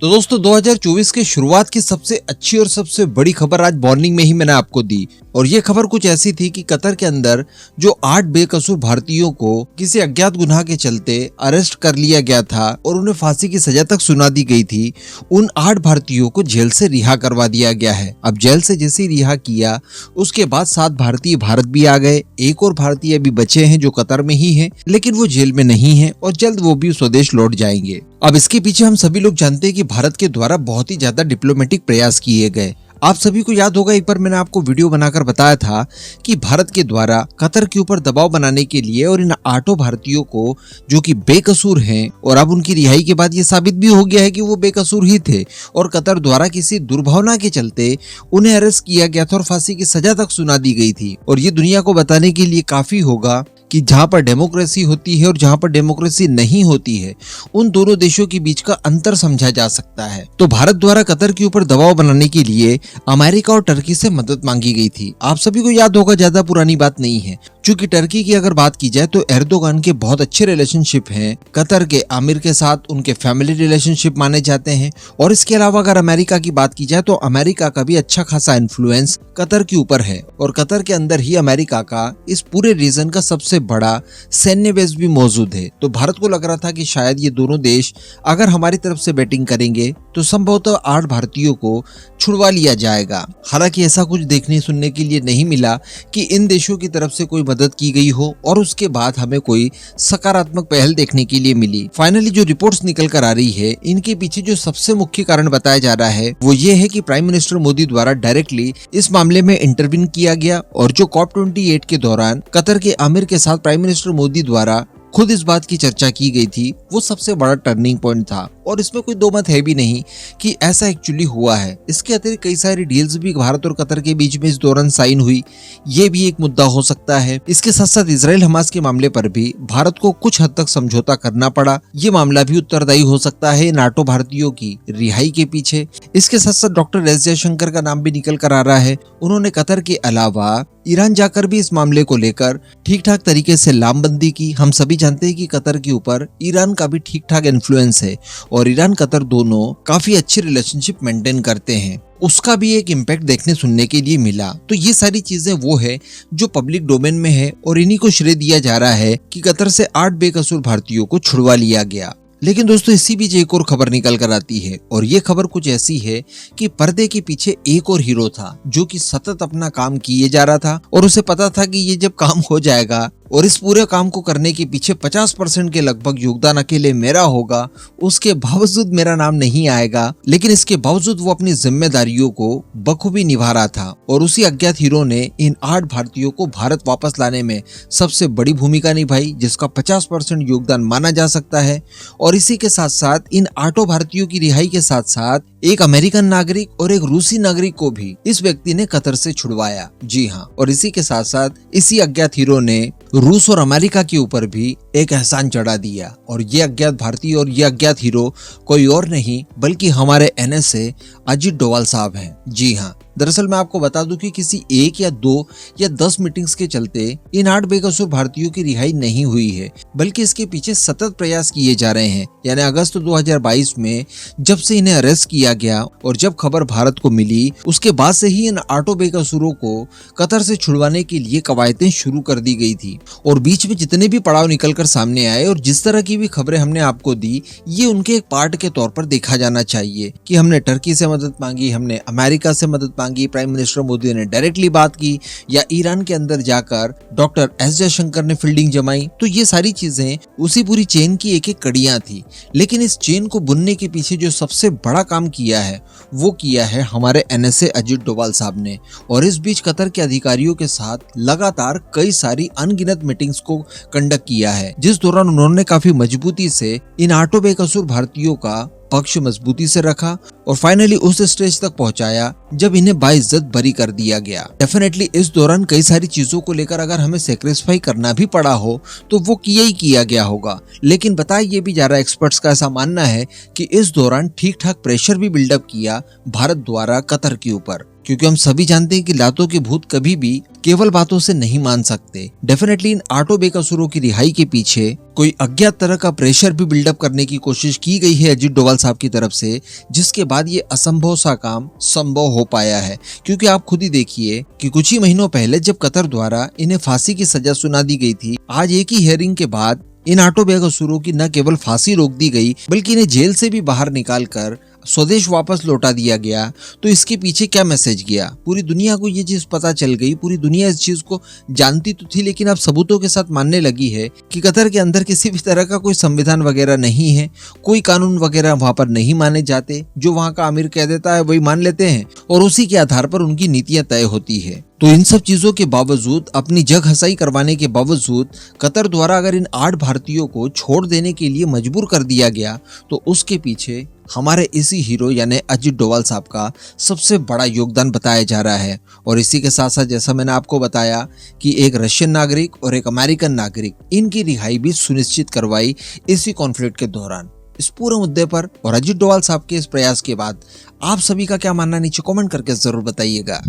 तो दोस्तों 2024 के शुरुआत की सबसे अच्छी और सबसे बड़ी खबर आज मॉर्निंग में ही मैंने आपको दी और ये खबर कुछ ऐसी थी कि कतर के अंदर जो 8 बेकसूर भारतीयों को किसी अज्ञात गुनाह के चलते अरेस्ट कर लिया गया था और उन्हें फांसी की सजा तक सुना दी गई थी, उन 8 भारतीयों को जेल से रिहा करवा दिया गया है। अब जेल से जैसे ही रिहा किया उसके बाद 7 भारतीय भारत भी आ गए। एक और भारतीय भी बचे हैं जो कतर में ही है, लेकिन वो जेल में नहीं है और जल्द वो भी स्वदेश लौट जाएंगे। अब इसके पीछे हम सभी लोग जानते हैं कि भारत के द्वारा बहुत ही ज्यादा डिप्लोमेटिक प्रयास किए गए। आप सभी को याद होगा, एक बार मैंने आपको वीडियो बनाकर बताया था कि भारत के द्वारा कतर के ऊपर दबाव बनाने के लिए और इन 8 भारतीयों को जो कि बेकसूर हैं, और अब उनकी रिहाई के बाद ये साबित भी हो गया है कि वो बेकसूर ही थे और कतर द्वारा किसी दुर्भावना के चलते उन्हें अरेस्ट किया गया था और फांसी की सजा तक सुना दी गई थी। और ये दुनिया को बताने के लिए काफी होगा कि जहां पर डेमोक्रेसी होती है और जहां पर डेमोक्रेसी नहीं होती है, उन दोनों देशों के बीच का अंतर समझा जा सकता है। तो भारत द्वारा कतर के ऊपर दबाव बनाने के लिए अमेरिका और टर्की से मदद मांगी गई थी। आप सभी को याद होगा, ज्यादा पुरानी बात नहीं है। चूंकि टर्की की अगर बात की जाए तो एर्दोगान के बहुत अच्छे रिलेशनशिप हैं कतर के आमिर के साथ, उनके फैमिली रिलेशनशिप माने जाते हैं। और इसके अलावा अगर अमेरिका की बात की जाए तो अमेरिका का भी अच्छा खासा इन्फ्लुएंस कतर के ऊपर है और कतर के अंदर ही अमेरिका का इस पूरे रीजन का सबसे बड़ा सैन्य बेस भी मौजूद है। तो भारत को लग रहा था कि शायद ये दोनों देश अगर हमारी तरफ से बैटिंग करेंगे तो संभवतः 8 भारतीयों को छुड़वा लिया जाएगा। हालांकि ऐसा कुछ देखने सुनने के लिए नहीं मिला कि इन देशों की तरफ से कोई मदद की गई हो और उसके बाद हमें कोई सकारात्मक पहल देखने के लिए मिली। फाइनली जो रिपोर्ट्स निकल कर आ रही है, इनके पीछे जो सबसे मुख्य कारण बताया जा रहा है वो ये है कि प्राइम मिनिस्टर मोदी द्वारा डायरेक्टली इस मामले में इंटरवीन किया गया और जो COP28 के दौरान कतर के आमिर के साथ प्राइम मिनिस्टर मोदी द्वारा खुद इस बात की चर्चा की गई थी, वो सबसे बड़ा टर्निंग पॉइंट था। और इसमें कोई दो मत है भी नहीं कि ऐसा एक्चुअली हुआ है। इसके अतिरिक्त कई सारी डील्स भी भारत और कतर के बीच में इस दौरान साइन हुई, ये भी एक मुद्दा हो सकता है। इसके साथ साथ इजराइल हमास के मामले पर भी भारत को कुछ हद तक समझौता करना पड़ा, ये मामला भी उत्तरदायी हो सकता है इन 8 भारतीयों की रिहाई के पीछे। इसके साथ साथ डॉक्टर एस जयशंकर का नाम भी निकल कर आ रहा है। उन्होंने कतर के अलावा ईरान जाकर भी इस मामले को लेकर ठीक ठाक तरीके से लामबंदी की। हम सभी जानते हैं कि कतर के ऊपर ईरान का भी ठीक ठाक इन्फ्लुएंस है और ईरान कतर दोनों काफी अच्छी रिलेशनशिप मेंटेन करते हैं, उसका भी एक इम्पैक्ट देखने सुनने के लिए मिला। तो ये सारी चीजें वो है जो पब्लिक डोमेन में है और इन्हीं को श्रेय दिया जा रहा है कि कतर से 8 बेकसूर भारतीयों को छुड़वा लिया गया। लेकिन दोस्तों इसी बीच एक और खबर निकल कर आती है और ये खबर कुछ ऐसी है कि पर्दे के पीछे एक और हीरो था जो कि सतत अपना काम किए जा रहा था और उसे पता था कि ये जब काम हो जाएगा और इस पूरे काम को करने के पीछे 50% के लगभग योगदान अकेले मेरा होगा, उसके बावजूद मेरा नाम नहीं आएगा। लेकिन इसके बावजूद वो अपनी जिम्मेदारियों को बखूबी निभा रहा था और उसी अज्ञात हीरो ने इन 8 भारतीयों को भारत वापस लाने में सबसे बड़ी भूमिका निभाई, जिसका 50% योगदान माना जा सकता है। और इसी के साथ साथ इन 8 भारतीयों की रिहाई के साथ साथ एक अमेरिकन नागरिक और एक रूसी नागरिक को भी इस व्यक्ति ने कतर से छुड़वाया। जी हाँ, और इसी के साथ साथ इसी अज्ञात हीरो ने रूस और अमेरिका के ऊपर भी एक एहसान चढ़ा दिया। और ये अज्ञात भारतीय और ये अज्ञात हीरो कोई और नहीं बल्कि हमारे NSA अजीत डोवाल साहब हैं। जी हाँ, दरअसल मैं आपको बता दूं कि किसी 1 या 2 या 10 मीटिंग्स के चलते इन 8 बेकसूर भारतीयों की रिहाई नहीं हुई है, बल्कि इसके पीछे सतत प्रयास किए जा रहे हैं। यानी अगस्त 2022 में जब से इन्हें अरेस्ट किया गया और जब खबर भारत को मिली, उसके बाद से ही इन 8 बेकसूरों को कतर से छुड़वाने के लिए कवायदें शुरू कर दी गई थी। और बीच में जितने भी पड़ाव निकल कर सामने आए और जिस तरह की भी खबरें हमने आपको दी, ये उनके एक पार्ट के तौर पर देखा जाना चाहिए कि हमने टर्की से मदद मांगी, हमने अमेरिका से मदद मांगी, प्राइम मिनिस्टर मोदी ने डायरेक्टली बात की, या ईरान के अंदर जाकर डॉक्टर एस जयशंकर ने फील्डिंग जमाई। तो ये सारी चीजें उसी पूरी चेन की एक एक कड़ियां थी। लेकिन इस चेन को बुनने के पीछे जो सबसे बड़ा काम किया है वो किया है हमारे NSA अजीत डोवाल साहब ने। और इस बीच कतर के अधिकारियों के साथ लगातार कई सारी अनगिनत मीटिंग्स को कंडक्ट किया है, जिस दौरान उन्होंने काफी मजबूती से इन 8 बेकसूर भारतीयों का पक्ष मजबूती से रखा और फाइनली उस स्टेज तक पहुंचाया जब इन्हें बाइज्जत बरी कर दिया गया। डेफिनेटली इस दौरान कई सारी चीजों को लेकर अगर हमें सेक्रीफाई करना भी पड़ा हो तो वो किया ही किया गया होगा। लेकिन बताया ये भी जा रहा है, एक्सपर्ट्स का ऐसा मानना है कि इस दौरान ठीक ठाक प्रेशर भी बिल्डअप किया भारत द्वारा कतर के ऊपर, क्योंकि हम सभी जानते हैं कि लातों के भूत कभी भी केवल बातों से नहीं मान सकते। डेफिनेटली इन 8 बेकसूरों की रिहाई के पीछे कोई अज्ञात तरह का प्रेशर भी बिल्डअप करने की कोशिश की गई है अजीत डोभाल साहब की तरफ से, जिसके बाद ये असंभव सा काम संभव हो पाया है। क्योंकि आप खुद ही देखिए कि कुछ ही महीनों पहले जब कतर द्वारा इन्हें फांसी की सजा सुना दी गई थी, आज एक ही हियरिंग के बाद इन 8 बेकसूरों की न केवल फांसी रोक दी गई बल्कि इन्हें जेल से भी बाहर निकालकर स्वदेश वापस लौटा दिया गया। तो इसके पीछे क्या मैसेज गया? पूरी दुनिया को ये चीज पता चल गई, पूरी दुनिया इस चीज को जानती तो थी, लेकिन अब सबूतों के साथ मानने लगी है कि कतर के अंदर किसी भी तरह का कोई संविधान वगैरह नहीं है, कोई कानून वगैरह वहां पर नहीं माने जाते। जो वहां का अमीर कह देता है वही मान लेते हैं और उसी के आधार पर उनकी नीतियां तय होती है। तो इन सब चीजों के बावजूद, अपनी जग हसाई करवाने के बावजूद कतर द्वारा अगर इन 8 भारतीयों को छोड़ देने के लिए मजबूर कर दिया गया, तो उसके पीछे हमारे इसी हीरो यानी अजीत डोभाल साहब का सबसे बड़ा योगदान बताया जा रहा है। और इसी के साथ साथ जैसा मैंने आपको बताया कि एक रशियन नागरिक और एक अमेरिकन नागरिक, इनकी रिहाई भी सुनिश्चित करवाई इसी कॉन्फ्लिक्ट के दौरान। इस पूरे मुद्दे पर और अजीत डोभाल साहब के इस प्रयास के बाद आप सभी का क्या मानना, नीचे कमेंट करके जरूर बताइएगा।